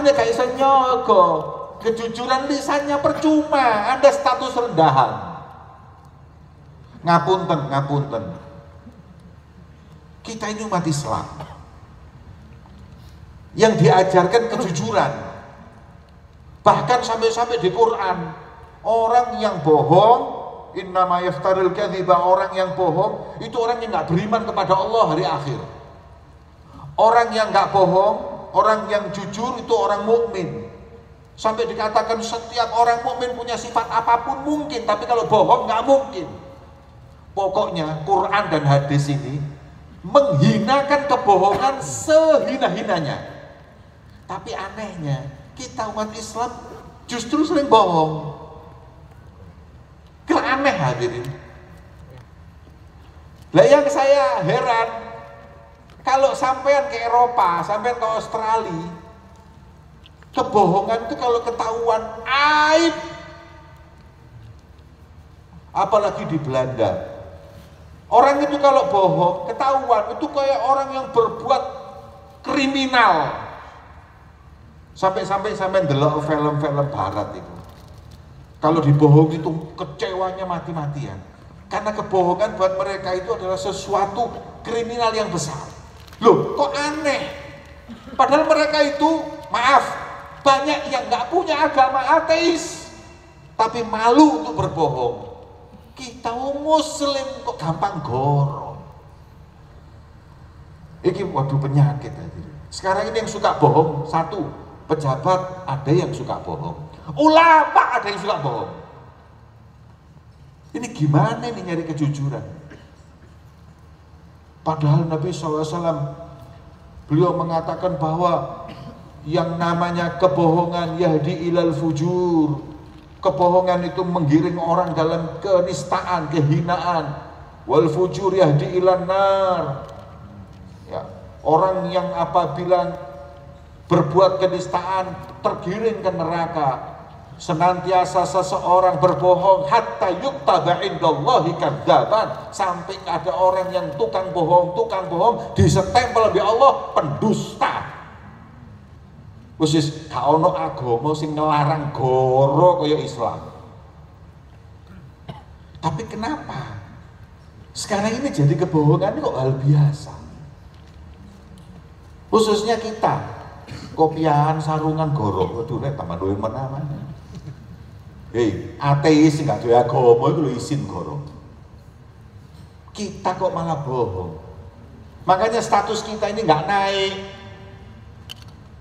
atine gak iso nyogo. Kejujuran lisannya percuma, Anda status rendahan. Ngapunten. Kita ini umat Islam yang diajarkan kejujuran. Bahkan sampai-sampai di Quran, orang yang bohong, innama yaftaril kadhiba, orang yang bohong itu orang yang nggak beriman kepada Allah hari akhir. Orang yang nggak bohong, orang yang jujur itu orang mukmin. Sampai dikatakan setiap orang mukmin punya sifat apapun mungkin, tapi kalau bohong nggak mungkin. Pokoknya Quran dan hadis ini menghinakan kebohongan sehina-hinanya. Tapi anehnya kita umat Islam justru sering bohong. Aneh hadirin. Lah yang saya heran, kalau sampean ke Eropa, sampean ke Australia, kebohongan itu kalau ketahuan aib. Apalagi di Belanda. Orang itu kalau bohong, ketahuan, itu kayak orang yang berbuat kriminal. Sampai-sampai ndelok film-film barat itu. Kalau dibohong itu kecewanya mati-matian. Karena kebohongan buat mereka itu adalah sesuatu kriminal yang besar. Loh, kok aneh? Padahal mereka itu, maaf, banyak yang nggak punya agama, ateis, tapi malu untuk berbohong. Kita muslim kok gampang goro. Ini waduh penyakit tadi. Sekarang ini yang suka bohong, satu, pejabat ada yang suka bohong, ulama ada yang suka bohong. Ini gimana nih nyari kejujuran? Padahal Nabi SAW beliau mengatakan bahwa yang namanya kebohongan yahdi ilal fujur. Kebohongan itu menggiring orang dalam kenistaan, kehinaan. Wal fujur yahdi ilan nar. Ya, orang yang apabila berbuat kenistaan tergiring ke neraka. Senantiasa seseorang berbohong hatta yuktaba indallahi kadzaban, sampai ada orang yang tukang bohong disestempel oleh Allah pendusta. Khusus gak ono agama sing ngelarang goro kaya Islam. Tapi kenapa sekarang ini jadi kebohongan kok hal biasa? Khususnya kita, kopiahan sarungan goro, waduh rek tambah duwe menamanya. Hei, ateis gak duwe agama iku lho isin goro. Kita kok malah bohong. Makanya status kita ini nggak naik.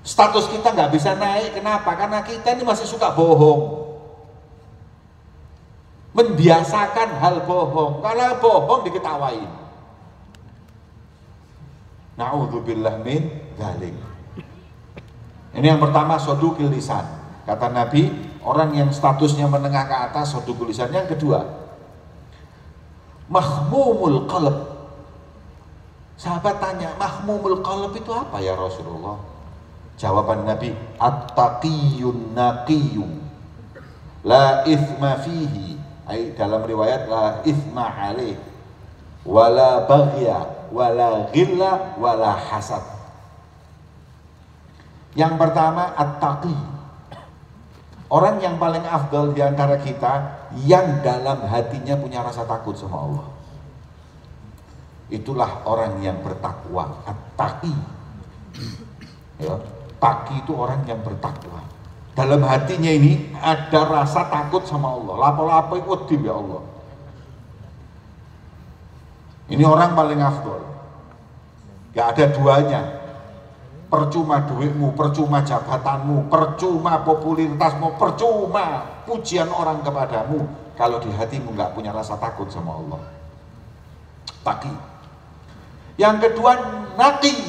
Status kita nggak bisa naik, kenapa? Karena kita ini masih suka bohong. Membiasakan hal bohong. Kalau bohong diketawain. Na'udzubillah min dzalik. Ini yang pertama, sodukil lisan. Kata Nabi, orang yang statusnya menengah ke atas, sodukil lisan. Yang kedua, mahmumul qalb. Sahabat tanya, mahmumul qalb itu apa ya Rasulullah? Jawaban Nabi, at-taqiyun naqiyyu la ithma fihi, dalam riwayat la ithma alaih wala baghya wala ghilla wala hasad. Yang pertama at-taqi, orang yang paling afdal di antara kita yang dalam hatinya punya rasa takut sama Allah. Itulah orang yang bertakwa, at-taqi. Ya. Taki itu orang yang bertakwa. Dalam hatinya ini ada rasa takut sama Allah. Lapo-lapo itu wedi ya Allah. Ini orang paling afdol. Gak ada duanya. Percuma duitmu, percuma jabatanmu, percuma popularitasmu, percuma pujian orang kepadamu kalau di hatimu gak punya rasa takut sama Allah. Taki. Yang kedua naki.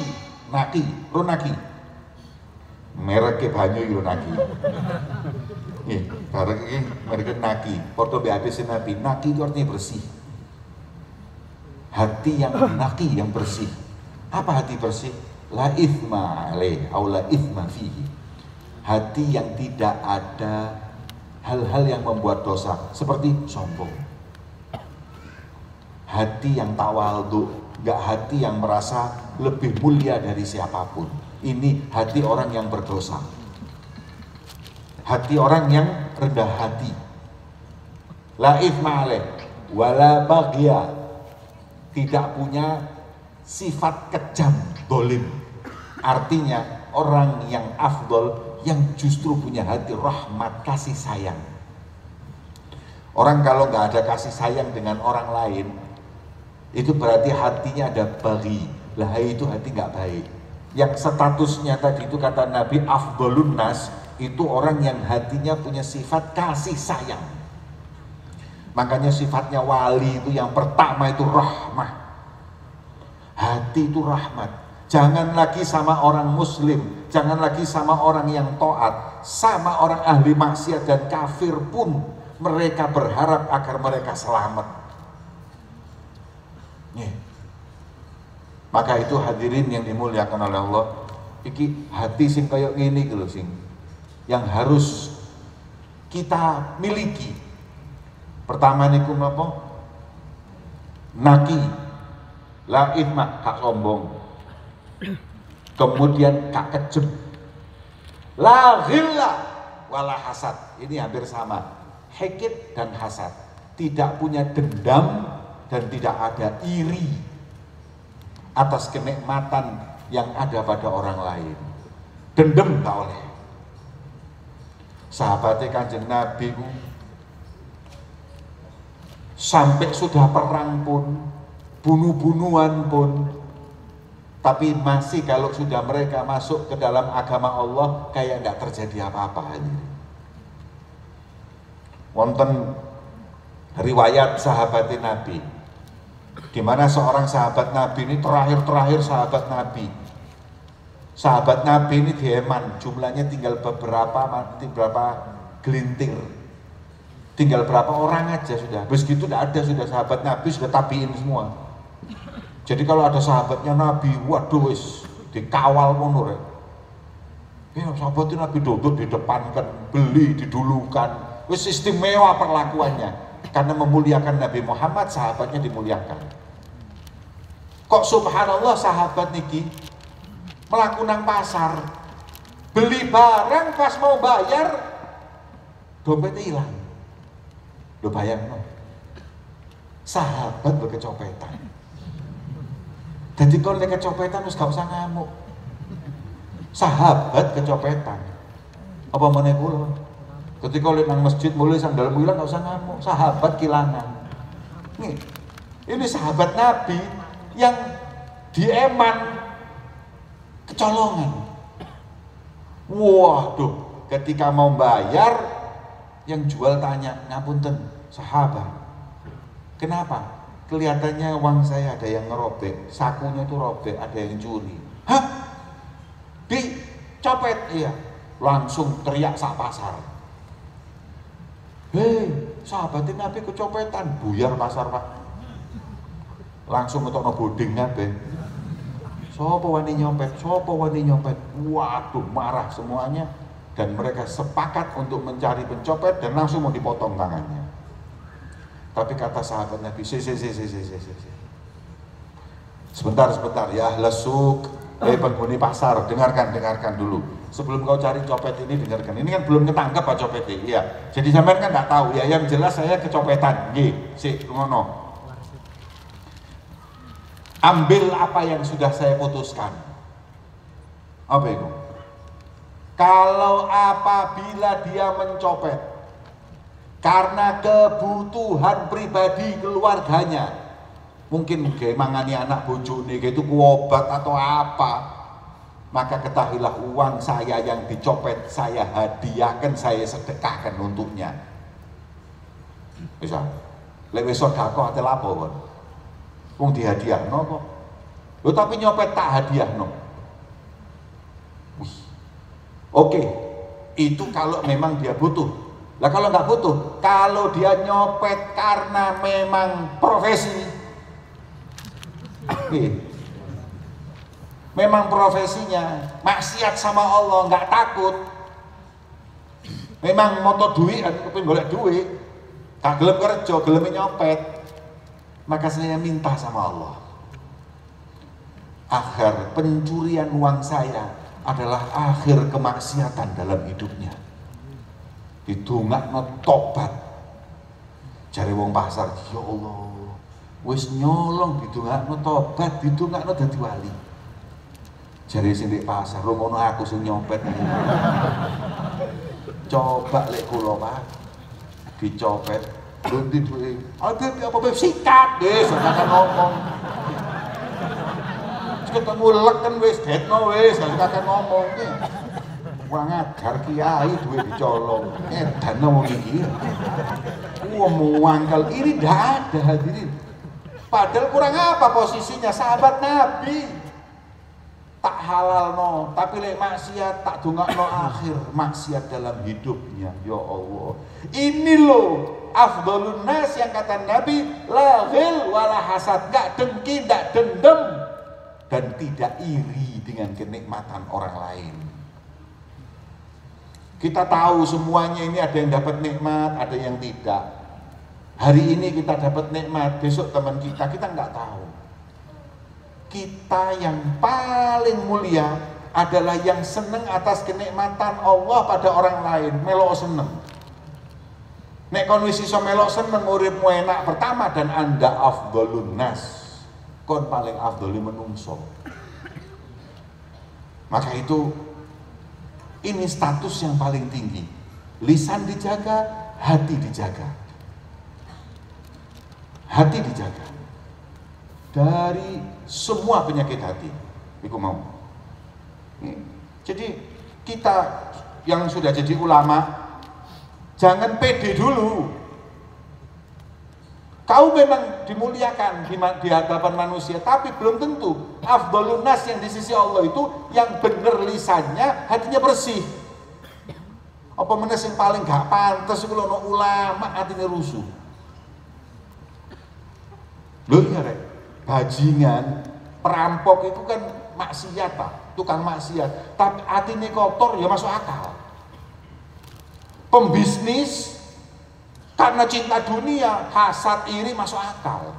Runaki. Merek banyu yo naki. Nggih, bareng iki merek naki. Foto hadis Nabi, naki itu artinya bersih. Hati yang naki, yang bersih. Apa hati bersih? La ithma alaih, au la ithma fihi. Hati yang tidak ada hal-hal yang membuat dosa, seperti sombong. Hati yang tawadhu, enggak hati yang merasa lebih mulia dari siapapun. Ini hati orang yang berdosa. hati orang yang rendah hati. La ithma alaih wala baghya, tidak punya sifat kejam, dolim. Artinya orang yang afdol yang justru punya hati rahmat, kasih sayang. Orang kalau nggak ada kasih sayang dengan orang lain, itu berarti hatinya ada baghi. Lah itu hati nggak baik. Yang statusnya tadi itu kata Nabi afdolun nas, itu orang yang hatinya punya sifat kasih sayang. Makanya sifatnya wali itu yang pertama itu rahmah. Hati itu rahmat. Jangan lagi sama orang muslim, jangan lagi sama orang yang taat, sama orang ahli maksiat dan kafir pun mereka berharap agar mereka selamat. Nih. Maka itu hadirin yang dimuliakan oleh Allah, iki hati sing kayak gini gitu sing yang harus kita miliki. Pertama niku napa? Naki, la ithma, hak sombong. Kemudian kak kejem, la ghilla wala hasad. Ini hampir sama, hikid dan hasad. Tidak punya dendam dan tidak ada iri atas kenikmatan yang ada pada orang lain. Dendam tak oleh. Sahabatnya Kanjeng Nabi sampai sudah perang pun, bunuh-bunuhan pun, tapi masih kalau sudah mereka masuk ke dalam agama Allah kayak nggak terjadi apa-apa. Wonten riwayat sahabat Nabi, di mana seorang sahabat Nabi ini terakhir sahabat Nabi. Sahabat Nabi ini di Yaman, jumlahnya tinggal beberapa gelintir. Tinggal berapa orang aja sudah. Begitu tidak ada sudah sahabat Nabi, sudah tabiin semua. Jadi kalau ada sahabatnya Nabi, waduh wis dikawal mundur. Ya sahabatnya Nabi duduk di depan kan, beli didulukan. Wis istimewa perlakuannya karena memuliakan Nabi Muhammad, sahabatnya dimuliakan. Kok subhanallah sahabat niki melaku nang pasar, beli barang pas mau bayar dompetnya hilang. Lo bayang no, sahabat berkecopetan. Jadi kalau dia kecopetan harus gak usah ngamuk. Sahabat kecopetan. Apa mana kula? Ketika lihat nang masjid mulai sandal hilang gak usah ngamuk. Sahabat kilangan. Nih, ini sahabat Nabi yang di Yaman kecolongan. Waduh, ketika mau bayar yang jual tanya, ngapunten sahabat, kenapa? Kelihatannya uang saya ada yang ngerobek, sakunya itu robek, ada yang curi. Hah? Dicopet? Iya. Langsung teriak sak pasar. Hei, sahabatnya Nabi kecopetan, buyar pasar pak. Langsung untuk ngeboding kabeh. Sopo wani nyopet, sopo wani nyopet. Waduh, marah semuanya. Dan mereka sepakat untuk mencari pencopet dan langsung mau dipotong tangannya. Tapi kata sahabat Nabi, sebentar ya lesuk, penghuni pasar, dengarkan dulu. Sebelum kau cari copet ini dengarkan. Ini kan belum ketangkep pak copetnya, iya. Jadi sampean kan nggak tahu ya. Yang jelas saya kecopetan, ngono. Ambil apa yang sudah saya putuskan. Apa itu? Kalau apabila dia mencopet karena kebutuhan pribadi keluarganya, mungkin kayak mangani anak bojone itu kuobat atau apa, maka ketahuilah uang saya yang dicopet saya hadiahkan, saya sedekahkan untuknya. Bisa lewat sedekah atau apa kan? Wong dihadiahno kok. Loh tapi nyopet tak hadiahno. Oke, itu kalau memang dia butuh. Lah kalau nggak butuh, kalau dia nyopet karena memang profesi, memang profesinya maksiat sama Allah, nggak takut, memang moto duit, kepin golek duit, tak gelem kerja, gelem nyopet, maka saya minta sama Allah agar pencurian uang saya adalah akhir kemaksiatan dalam hidupnya. didongakno tobat. Jare wong pasar, ya Allah, wis nyolong didongakno tobat, didongakno dadi wali. Jare sing ndek pasar, ngono aku sing nyopet. Coba lek kula Pak, dicopet, lundi duwe. Ada apa sikat wis kakek ngomong. Ketemu leken wis detno wis kakek ngomong iki. Wong ajar kiai duwe dicolong. Edan wong iki. Muangkal ini ndak ada hadirin. Padahal kurang apa posisinya sahabat Nabi. Tak halal no, tapi lek maksiat tak dongakno akhir maksiat dalam hidupnya. Ya Allah, ini loh afdhalun nas yang kata Nabi, la ghil wala hasad, gak dengki, gak dendam, dan tidak iri dengan kenikmatan orang lain. Kita tahu semuanya ini ada yang dapat nikmat, ada yang tidak. Hari ini kita dapat nikmat, besok teman kita nggak tahu. Kita yang paling mulia adalah yang seneng atas kenikmatan Allah pada orang lain, melok seneng. Nek kon wis iso melok seneng uripmu enak pertama dan Anda afdhalun nas. Kon paling afdhali menungso. Maka itu ini status yang paling tinggi. Lisan dijaga, hati dijaga. Hati dijaga dari semua penyakit hati. Iku mau. Jadi kita yang sudah jadi ulama jangan pede dulu. Kau memang dimuliakan di hadapan manusia, tapi belum tentu afdhalun nas yang di sisi Allah itu yang bener lisannya, hatinya bersih. Apa meneh sing paling gak pantes iku ono ulama atine rusuh. Lho iya rek, bajingan, perampok itu kan maksiat Pak, tukang maksiat, tapi atine kotor ya masuk akal. Pembisnis karena cinta dunia, hasad, iri masuk akal.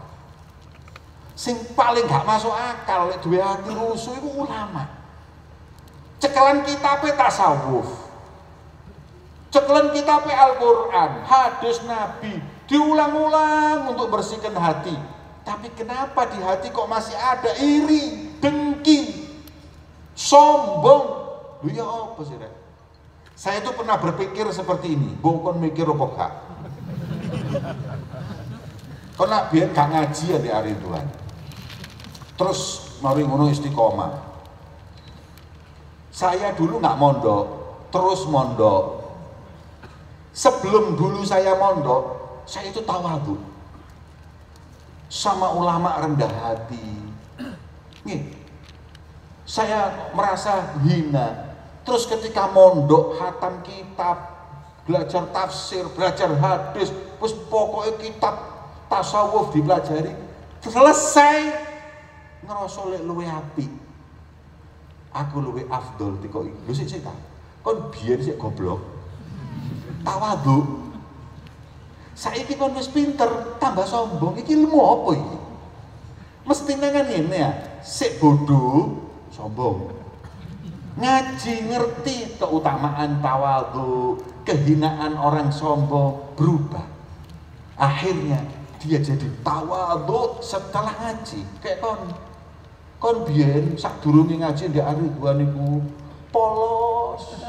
Sing paling gak masuk akal lek duwe hati rusuh iku ulama. Cekelan kitabe tasawuf. Cekelan kitabe Al-Qur'an, hadis Nabi, diulang-ulang untuk bersihkan hati. Tapi kenapa di hati kok masih ada iri, dengki, sombong? Lu ya apa sih Rek? Saya tuh pernah berpikir seperti ini, bukan mikir apa gak? Kau nak biar gak ngaji ya di hari Tuhan. Terus mari ngono istiqomah. Saya dulu nggak mondok, terus mondok. Sebelum dulu saya mondok, saya itu tawadhu sama ulama rendah hati. Nih, saya merasa hina. Terus ketika mondok, hatam kitab, belajar tafsir, belajar hadis, terus pokoknya kitab tasawuf dipelajari, selesai ngerasa luwe api. Aku luwe afdol tiko iki. Lho sik ta. Kon biyen sik goblok. Tawadhu. Saiki kon wis pinter, tambah sombong. Iki ilmu apa iki? Mestine kan ngene ya, sik bodoh, sombong. Ngaji ngerti keutamaan tawadhu, kehinaan orang sombong berubah. Akhirnya dia jadi tawadhu setelah ngaji. Kayak kon biyen sadurunge ngaji ndek Ridwan niku polos.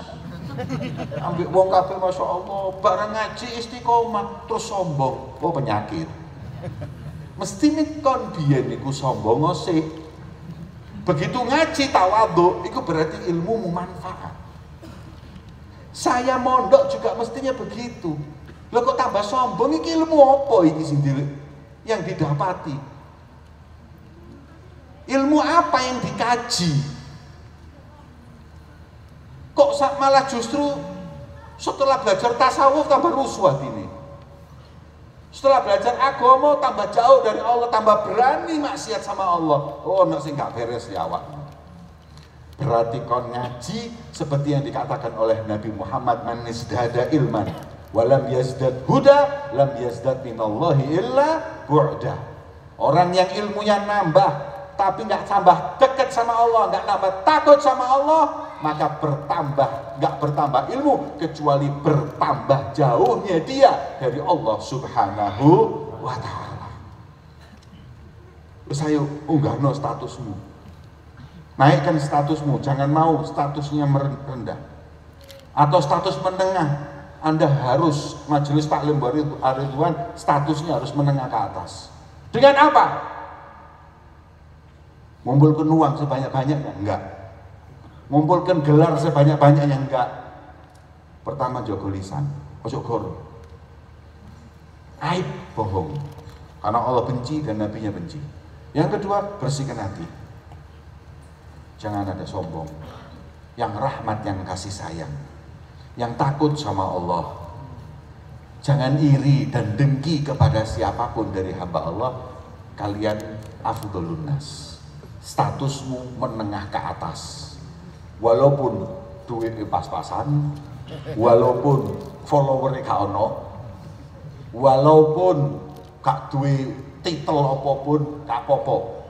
Ambek wong kabeh masyaallah, bareng ngaji istiqomah terus sombong. Oh penyakit. Mestine kon biyen niku sombong sih. Begitu ngaji tawadhu, itu berarti ilmu manfaat. Saya mondok juga mestinya begitu. Loh kok tambah sombong, ini ilmu apa ini sendiri yang didapati? Ilmu apa yang dikaji? Kok malah justru setelah belajar tasawuf tambah rusuh ini? Setelah belajar agama tambah jauh dari Allah, tambah berani maksiat sama Allah. Oh, nek sing gak beres ya awak. Berarti kon ngaji seperti yang dikatakan oleh Nabi Muhammad, man izdada ilman walam yazdad huda lam yazdad minallahi illa bu'da. Orang yang ilmunya nambah tapi nggak tambah dekat sama Allah, nggak nambah takut sama Allah, maka nggak bertambah ilmu kecuali bertambah jauhnya dia dari Allah Subhanahu wa Ta'ala. Terus ayo unggahno statusmu, naikkan statusmu, jangan mau statusnya merendah atau status menengah. Anda harus majelis taklim Ar-Ridwan statusnya harus menengah ke atas. Dengan apa? Ngumpulkan uang sebanyak-banyaknya? Enggak. Ngumpulkan gelar sebanyak-banyaknya? Enggak. Pertama jaga lisan, ojo goro. Aib, bohong. Karena Allah benci dan Nabi-Nya benci. Yang kedua, bersihkan hati. Jangan ada sombong. Yang rahmat, yang kasih sayang. Yang takut sama Allah. Jangan iri dan dengki kepada siapapun dari hamba Allah. Kalian afdhalun nas. Statusmu menengah ke atas. Walaupun duit pas-pasan, walaupun follower gak ono, walaupun gak duwe titel apapun, gak apa-apa.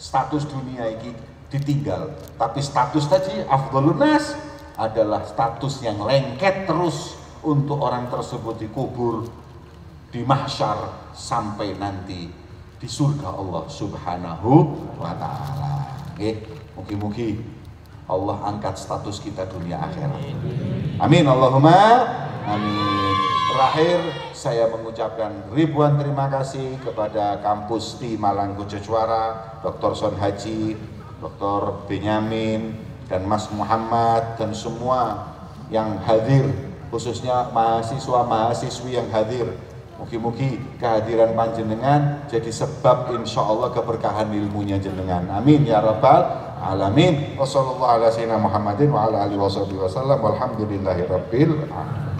Status dunia ini ditinggal, tapi status tadi afdhalun nas adalah status yang lengket terus untuk orang tersebut dikubur di mahsyar sampai nanti di surga Allah Subhanahu wa Ta'ala. Mugi-mugi Allah angkat status kita dunia akhirat. Amin Allahumma amin. Terakhir saya mengucapkan ribuan terima kasih kepada kampus di Malang Gojojwara, Dr. Son Haji, Dr. Benyamin, dan Mas Muhammad, dan semua yang hadir, khususnya mahasiswa-mahasiswi yang hadir. Mugi-mugi kehadiran panjenengan jadi sebab insya Allah keberkahan ilmunya jenengan. Amin ya rabbal alamin. Wassallallahu ala sayyidina Muhammadin wa ala alihi wasallam. Walhamdulillahi rabbil alamin.